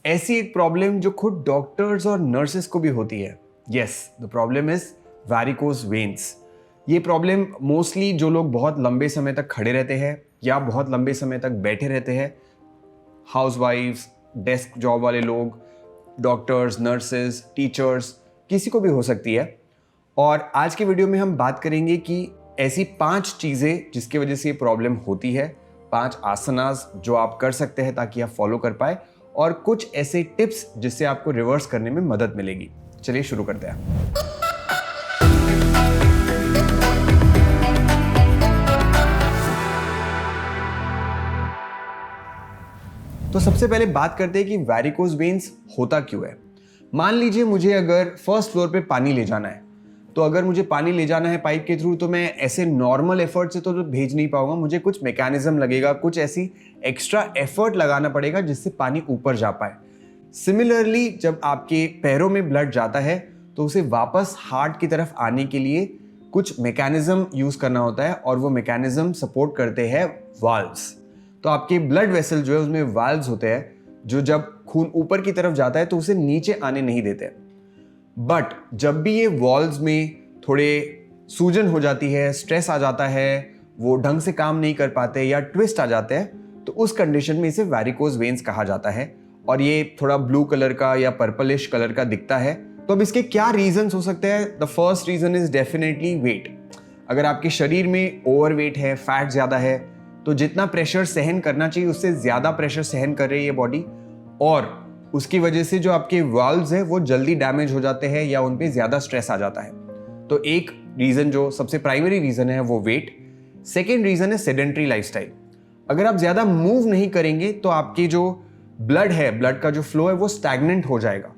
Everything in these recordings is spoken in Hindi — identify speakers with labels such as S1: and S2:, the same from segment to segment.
S1: ऐसी एक प्रॉब्लम जो खुद डॉक्टर्स और नर्सेस को भी होती है। Yes, the problem is varicose veins. ये प्रॉब्लम मोस्टली जो लोग बहुत लंबे समय तक खड़े रहते हैं या बहुत लंबे समय तक बैठे रहते हैं, हाउसवाइफ्स, डेस्क जॉब वाले लोग, डॉक्टर्स, नर्सेस, टीचर्स, किसी को भी हो सकती है। और आज के वीडियो में हम बात करेंगे कि ऐसी 5 चीज़ें जिसकी वजह से ये प्रॉब्लम होती है, 5 आसनास जो आप कर सकते हैं ताकि आप फॉलो कर पाए, और कुछ ऐसे टिप्स जिससे आपको रिवर्स करने में मदद मिलेगी। चलिए शुरू करते हैं। तो सबसे पहले बात करते हैं कि वैरिकोज वेन्स होता क्यों है। मान लीजिए मुझे अगर फर्स्ट फ्लोर पे पानी ले जाना है, तो अगर मुझे पानी ले जाना है पाइप के थ्रू, तो मैं ऐसे नॉर्मल एफर्ट से तो भेज नहीं पाऊंगा, मुझे कुछ मैकेनिज्म लगेगा, कुछ ऐसी एक्स्ट्रा एफर्ट लगाना पड़ेगा जिससे पानी ऊपर जा पाए। सिमिलरली जब आपके पैरों में ब्लड जाता है तो उसे वापस हार्ट की तरफ आने के लिए कुछ मैकेनिज्म यूज करना होता है, और वो मैकेनिज्म सपोर्ट करते हैं वाल्व्स। तो आपके ब्लड वेसल जो है उसमें वाल्व्स होते हैं जो जब खून ऊपर की तरफ जाता है तो उसे नीचे आने नहीं देते। बट जब भी ये वॉल्व्स में थोड़े सूजन हो जाती है, स्ट्रेस आ जाता है, वो ढंग से काम नहीं कर पाते या ट्विस्ट आ जाते हैं, तो उस कंडीशन में इसे वैरिकोज वेन्स कहा जाता है। और ये थोड़ा ब्लू कलर का या पर्पलिश कलर का दिखता है। तो अब इसके क्या रीजंस हो सकते हैं? The first reason is definitely weight. अगर आपके शरीर में ओवरवेट है, फैट ज्यादा है, तो जितना प्रेशर सहन करना चाहिए उससे ज्यादा प्रेशर सहन कर रही है बॉडी, और उसकी वजह से जो आपके वाल्व्स है वो जल्दी डैमेज हो जाते हैं या उन पे ज्यादा स्ट्रेस आ जाता है। तो एक रीजन जो सबसे प्राइमरी रीजन है वो वेट। सेकेंड रीजन है सेडेंट्री लाइफस्टाइल। अगर आप ज्यादा मूव नहीं करेंगे तो आपकी जो ब्लड है, ब्लड का जो फ्लो है वो स्टैग्नेंट हो जाएगा।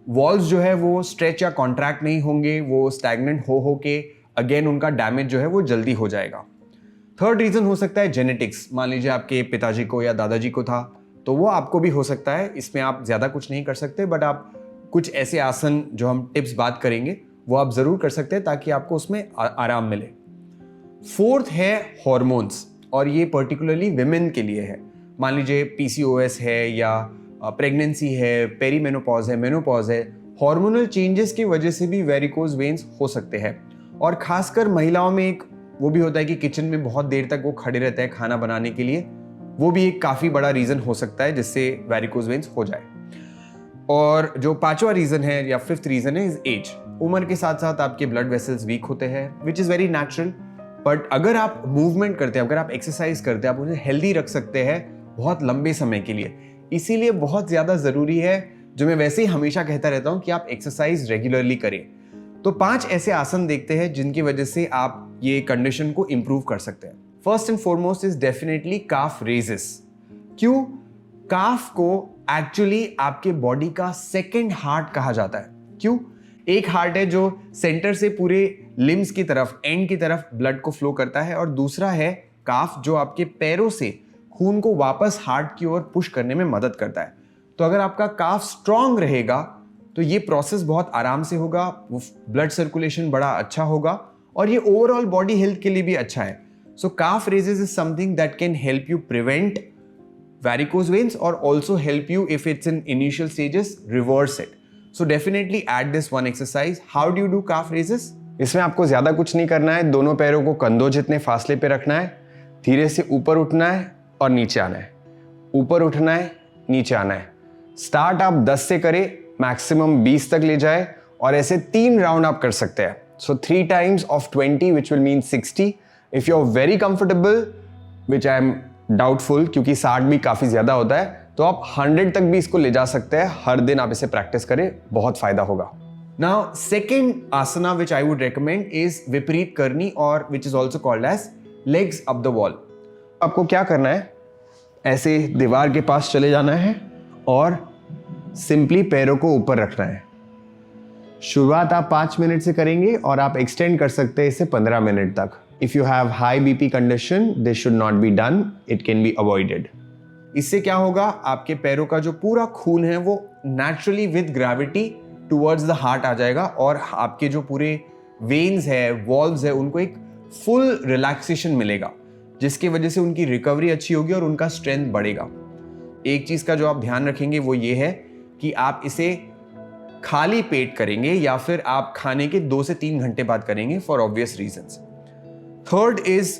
S1: वॉल्व्स जो है वो स्ट्रेच या कॉन्ट्रैक्ट नहीं होंगे, वो स्टैग्नेंट हो के अगेन उनका डैमेज जो है वो जल्दी हो जाएगा। थर्ड रीजन हो सकता है जेनेटिक्स। मान लीजिए आपके पिताजी को या दादाजी को था, तो वो आपको भी हो सकता है। इसमें आप ज्यादा कुछ नहीं कर सकते, बट आप कुछ ऐसे आसन जो हम टिप्स बात करेंगे वो आप जरूर कर सकते हैं ताकि आपको उसमें आराम मिले। फोर्थ है हॉर्मोन्स, और ये पर्टिकुलरली विमेन के लिए है। मान लीजिए पीसीओएस है या प्रेगनेंसी है, पेरीमेनोपॉज है, मेनोपॉज है, हार्मोनल चेंजेस की वजह से भी वेरिकोज वेन्स हो सकते हैं। और खासकर महिलाओं में एक वो भी होता है कि किचन में बहुत देर तक वो खड़े रहते हैं खाना बनाने के लिए, वो भी एक काफी बड़ा रीजन हो सकता है जिससे वेरिकोज वेन्स हो जाए। और जो 5वां रीजन है या 5th रीजन है इज एज। उम्र के साथ साथ आपके ब्लड वेसल्स वीक होते हैं, which is very natural. But अगर आप मूवमेंट करते हैं, अगर आप एक्सरसाइज करते हैं, आप उन्हें हेल्दी रख सकते हैं बहुत लंबे समय के लिए। इसीलिए बहुत ज्यादा जरूरी है, जो मैं वैसे ही हमेशा कहता रहता हूं, कि आप एक्सरसाइज रेगुलरली करें। तो 5 ऐसे आसन देखते हैं जिनकी वजह से आप ये कंडीशन को इंप्रूव कर सकते हैं। First and foremost is definitely calf raises. क्यों? काफ को एक्चुअली आपके बॉडी का सेकंड हार्ट कहा जाता है। क्यों? एक हार्ट है जो सेंटर से पूरे लिम्स की तरफ, एंड की तरफ ब्लड को फ्लो करता है, और दूसरा है काफ जो आपके पैरों से खून को वापस हार्ट की ओर पुश करने में मदद करता है। तो अगर आपका काफ स्ट्रांग रहेगा तो ये प्रोसेस बहुत आराम से होगा, वो ब्लड सर्कुलेशन बड़ा अच्छा होगा, और ये ओवरऑल बॉडी हेल्थ के लिए भी अच्छा है। So calf raises is something that can help you prevent varicose veins or also help you if it's in initial stages reverse it. So definitely add this one exercise. How do you do calf raises? इसमें आपको ज्यादा कुछ नहीं करना है। दोनों पैरों को कंधों जितने फासले पे रखना है, धीरे से ऊपर उठना है और नीचे आना है, ऊपर उठना है, नीचे आना है। स्टार्ट आप 10 से करें, मैक्सिमम 20 तक ले जाए, और ऐसे 3 राउंड आप कर सकते हैं। So 3 times of 20 which will mean 60. If you're very comfortable, which I am doubtful, क्योंकि 60 भी काफी ज्यादा होता है, तो आप 100 तक भी इसको ले जा सकते हैं। हर दिन आप इसे प्रैक्टिस करें, बहुत फायदा होगा। Now second asana which I would recommend is Viparita Karani, और which is also called as legs up the wall. आपको क्या करना है, ऐसे दीवार के पास चले जाना है और सिंपली पैरों को ऊपर रखना है। शुरुआत आप 5 मिनट से करेंगे और आप एक्सटेंड कर सकते हैं इसे 15 मिनट तक। If you have high BP condition, this should not be done. It can be avoided. इससे क्या होगा, आपके पैरों का जो पूरा खून है वो naturally with gravity towards the heart आ जाएगा, और आपके जो पूरे veins है, valves है, उनको एक full relaxation मिलेगा, जिसकी वजह से उनकी रिकवरी अच्छी होगी और उनका स्ट्रेंथ बढ़ेगा। एक चीज का जो आप ध्यान रखेंगे वो ये है कि आप इसे खाली पेट करेंगे या फिर आप खाने के 2 से 3 घंटे बाद करेंगे for obvious reasons. Third is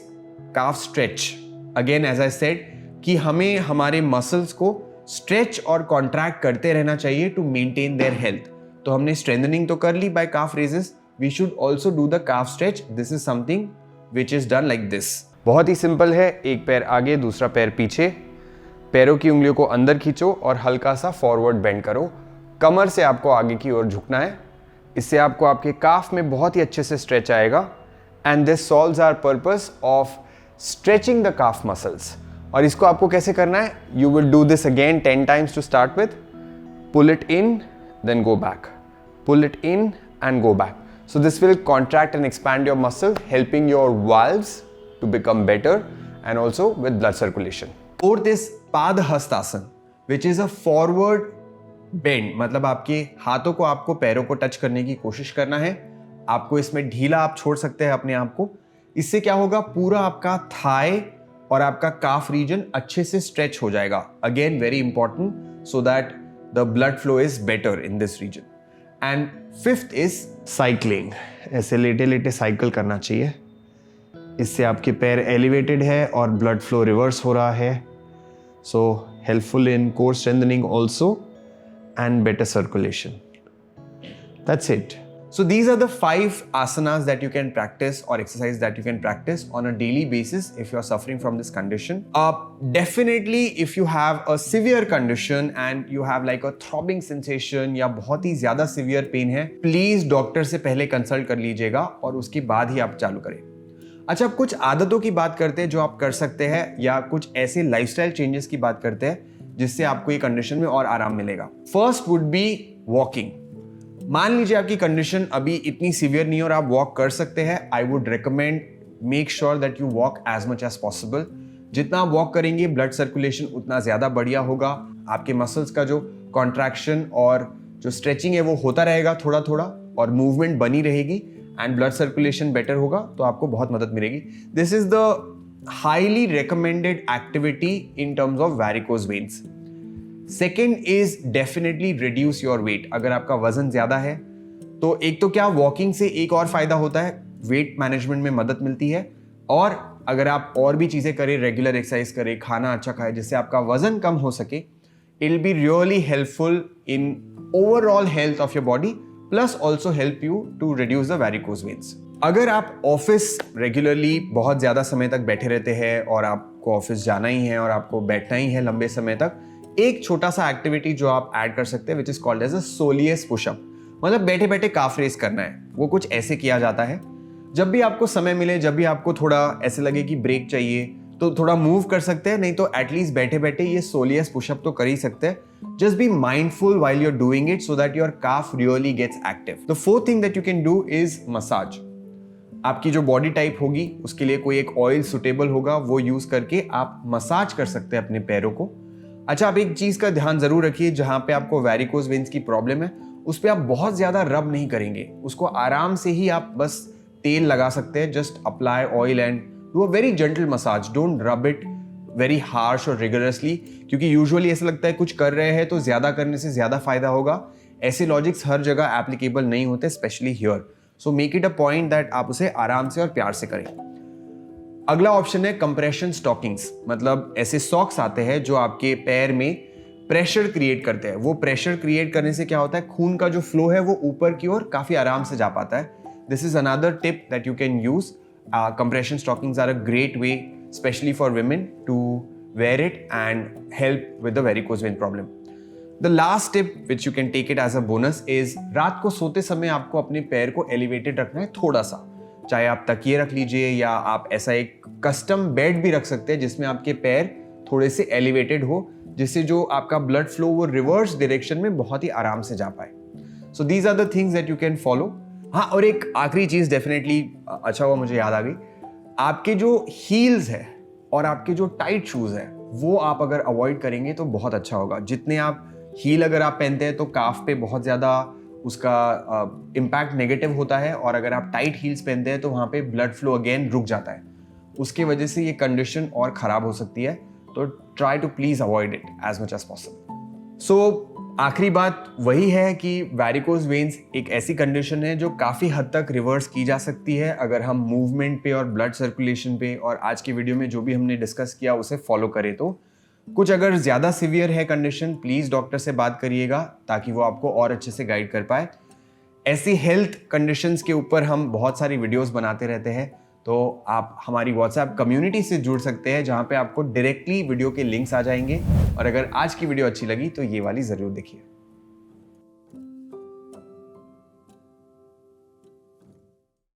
S1: calf stretch. Again as I said कि हमें हमारे मसल्स को स्ट्रेच और कॉन्ट्रैक्ट करते रहना चाहिए टू मेंटेन देयर हेल्थ। तो हमने स्ट्रेंथनिंग तो कर ली by calf raises, we should also do the calf stretch. This is something which is done like this. बहुत ही सिंपल है, एक पैर आगे दूसरा पैर पीछे, पैरों की उंगलियों को अंदर खींचो और हल्का सा फॉरवर्ड बेंड करो। कमर से आपको आगे की ओर झुकना है, इससे आपको आपके काफ में बहुत ही अच्छे से स्ट्रेच आएगा and this solves our purpose of stretching the calf muscles. और इसको आपको कैसे करना है, you will do this again 10 times to start with. Pull it in then go back, pull it in and go back. So this will contract and expand your muscle, helping your valves to become better and also with blood circulation. Fourth is Padhastasana, which is a forward bend. मतलब आपके हाथों को आपको पैरों को टच करने की कोशिश करना है। आपको इसमें ढीला आप छोड़ सकते हैं अपने आप को। इससे क्या होगा, पूरा आपका थाई और आपका काफ रीजन अच्छे से स्ट्रेच हो जाएगा। Again very important so that the blood flow is better in this region. And fifth is cycling. ऐसे लेटे लेटे साइकिल करना चाहिए, इससे आपके पैर एलिवेटेड है और ब्लड फ्लो रिवर्स हो रहा है। So helpful in core strengthening also and better circulation. That's it. So these are the 5 asanas that you can practice or exercise that you can practice on a daily basis if you are suffering from this condition. Definitely if you have a severe condition and you have like a throbbing sensation या बहुत ही ज़्यादा severe pain है, please डॉक्टर से पहले कंसल्ट कर लीजिएगा और उसके बाद ही आप चालू करें। अच्छा, अब कुछ आदतों की बात करते हैं जो आप कर सकते हैं या कुछ ऐसे लाइफस्टाइल चेंजेस की बात करते हैं जिससे आपको ये कंडीशन में और आराम मिलेगा। First would be walking. मान लीजिए आपकी कंडीशन अभी इतनी सीवियर नहीं और आप वॉक कर सकते हैं, I would recommend make sure that you walk as much as possible. जितना आप वॉक करेंगे ब्लड सर्कुलेशन उतना ज़्यादा बढ़िया होगा, आपके मसल्स का जो कॉन्ट्रैक्शन और जो स्ट्रेचिंग है वो होता रहेगा थोड़ा थोड़ा और मूवमेंट बनी रहेगी एंड ब्लड सर्कुलेशन बेटर होगा, तो आपको बहुत मदद मिलेगी। This is the highly recommended activity in terms of varicose veins. Second is definitely reduce your weight. अगर आपका वजन ज्यादा है तो एक तो क्या वॉकिंग से एक और फायदा होता है, वेट मैनेजमेंट में मदद मिलती है, और अगर आप और भी चीजें करें, रेगुलर एक्सरसाइज करें, खाना अच्छा खाएं जिससे आपका वजन कम हो सके, it will be really helpful in overall health of your body plus also help you to reduce the varicose veins. अगर आप ऑफिस रेगुलरली बहुत ज्यादा समय तक बैठे रहते हैं और आपको ऑफिस जाना ही है और आपको बैठना ही है लंबे समय तक, एक छोटा सा एक्टिविटी जो आप ऐड कर सकते हैं which is called as a soleus pushup. मतलब बैठे बैठे काफ रेस करना है। वो कुछ ऐसे किया जाता है, जब भी आपको समय मिले, जब भी आपको थोड़ा ऐसे लगे कि ब्रेक चाहिए तो थोड़ा मूव कर सकते हैं, नहीं तो एटलीस्ट बैठे बैठे ये सोलियस पुशअप तो कर ही सकते हैं। Just be mindful while you are doing it so that your calf really gets active. The fourth thing that you can do is massage. आपकी जो बॉडी टाइप होगी उसके लिए कोई एक ऑयल सुटेबल होगा, वो यूज करके आप मसाज कर सकते हैं अपने पैरों को। अच्छा, आप एक चीज का ध्यान जरूर रखिए, जहां पे आपको वैरिकोज वेन्स की प्रॉब्लम है उस पे आप बहुत ज्यादा रब नहीं करेंगे, उसको आराम से ही आप बस तेल लगा सकते हैं। Just apply oil and do a very gentle massage, don't rub it very harsh और रिगरसली, क्योंकि यूजुअली ऐसा लगता है कुछ कर रहे हैं तो ज्यादा करने से ज्यादा फायदा होगा। ऐसे लॉजिक्स हर जगह एप्लीकेबल नहीं होते, specially here. So make it a point that आप उसे आराम से और प्यार से करें। अगला ऑप्शन है कंप्रेशन स्टॉकिंग्स। मतलब ऐसे सॉक्स आते हैं जो आपके पैर में प्रेशर क्रिएट करते हैं। वो प्रेशर क्रिएट करने से क्या होता है, खून का जो फ्लो है वो ऊपर की ओर काफी आराम से जा पाता है। This is another tip that you can use. Compression stockings are a great way specially for women to wear it and help with the varicose vein problem. The last tip which you can take it as a bonus is रात को सोते समय आपको अपने पैर को एलिवेटेड रखना है थोड़ा सा। चाहे आप तकिए रख लीजिए या आप ऐसा एक कस्टम बेड भी रख सकते हैं जिसमें आपके पैर थोड़े से एलिवेटेड हो, जिससे जो आपका ब्लड फ्लो वो रिवर्स डायरेक्शन में बहुत ही आराम से जा पाए। So these are the things that you can follow. हाँ, और एक आखिरी चीज डेफिनेटली अच्छा हुआ मुझे याद आ गई, आपके जो हील्स है और आपके जो टाइट शूज है वो आप अगर अवॉइड करेंगे तो बहुत अच्छा होगा। जितने आप हील अगर आप पहनते हैं तो काफ पे बहुत ज़्यादा उसका इम्पैक्ट नेगेटिव होता है, और अगर आप टाइट हील्स पहनते हैं तो वहाँ पे ब्लड फ्लो अगेन रुक जाता है, उसके वजह से ये कंडीशन और ख़राब हो सकती है। तो try to please avoid it as much as possible. So आखिरी बात वही है कि वैरिकोज वेन्स एक ऐसी कंडीशन है जो काफ़ी हद तक रिवर्स की जा सकती है अगर हम मूवमेंट पे और ब्लड सर्कुलेशन पे और आज की वीडियो में जो भी हमने डिस्कस किया उसे फॉलो करें। तो कुछ अगर ज़्यादा सिवियर है कंडीशन, प्लीज़ डॉक्टर से बात करिएगा ताकि वो आपको और अच्छे से गाइड कर पाए। ऐसी हेल्थ कंडीशंस के ऊपर हम बहुत सारी वीडियोस बनाते रहते हैं, तो आप हमारी व्हाट्सएप कम्युनिटी से जुड़ सकते हैं जहां पे आपको डायरेक्टली वीडियो के लिंक्स आ जाएंगे। और अगर आज की वीडियो अच्छी लगी तो ये वाली ज़रूर देखिए।